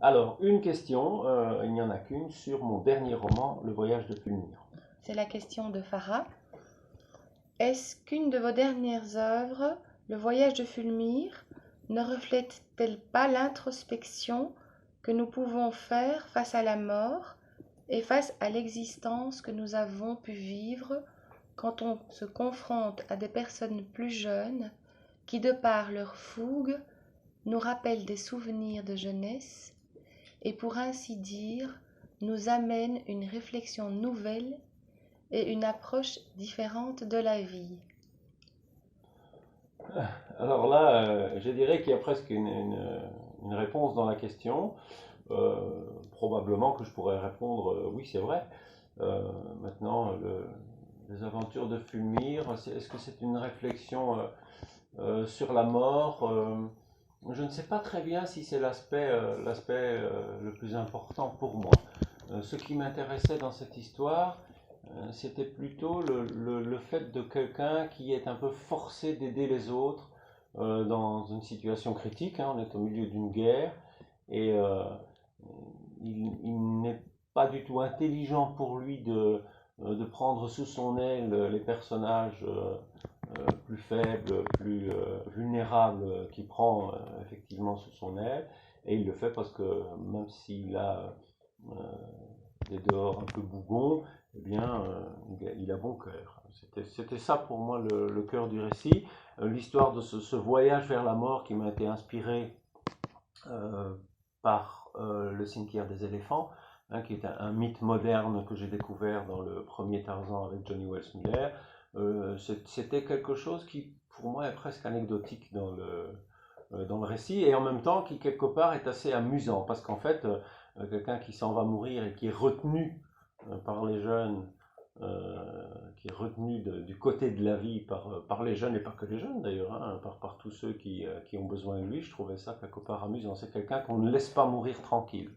Alors, une question, il n'y en a qu'une, sur mon dernier roman, Le voyage de Fulmire. C'est la question de Farah. Est-ce qu'une de vos dernières œuvres, Le voyage de Fulmire, ne reflète-t-elle pas l'introspection que nous pouvons faire face à la mort et face à l'existence que nous avons pu vivre quand on se confronte à des personnes plus jeunes qui, de par leur fougue, nous rappellent des souvenirs de jeunesse et, pour ainsi dire, nous amènent une réflexion nouvelle et une approche différente de la vie. Alors là, je dirais qu'il y a presque une réponse dans la question. Euh, Probablement que je pourrais répondre oui, c'est vrai. Euh, Maintenant, les aventures de Fulmire, est-ce que c'est une réflexion sur la mort? Je ne sais pas très bien si c'est l'aspect le plus important pour moi. Ce qui m'intéressait dans cette histoire, c'était plutôt le fait de quelqu'un qui est un peu forcé d'aider les autres dans une situation critique, hein. On est au milieu d'une guerre et il n'est pas du tout intelligent pour lui de prendre sous son aile les personnages plus faibles, plus vulnérables qu'il prend effectivement sous son aile. Et il le fait parce que même s'il a euh, des dehors un peu bougons, eh bien, il a bon cœur. C'était ça pour moi le cœur du récit. L'histoire de ce voyage vers la mort qui m'a été inspiré euh, par le cimetière des éléphants, hein, qui est un mythe moderne que j'ai découvert dans le premier Tarzan avec Johnny Wells Miller. C'était quelque chose qui, pour moi, est presque anecdotique dans le récit et en même temps qui, quelque part, est assez amusant parce qu'en fait, quelqu'un qui s'en va mourir et qui est retenu par les jeunes, qui est retenu du côté de la vie par les jeunes et pas que les jeunes d'ailleurs, hein, par tous ceux qui ont besoin de lui, je trouvais ça quelque part amusant. C'est quelqu'un qu'on ne laisse pas mourir tranquille.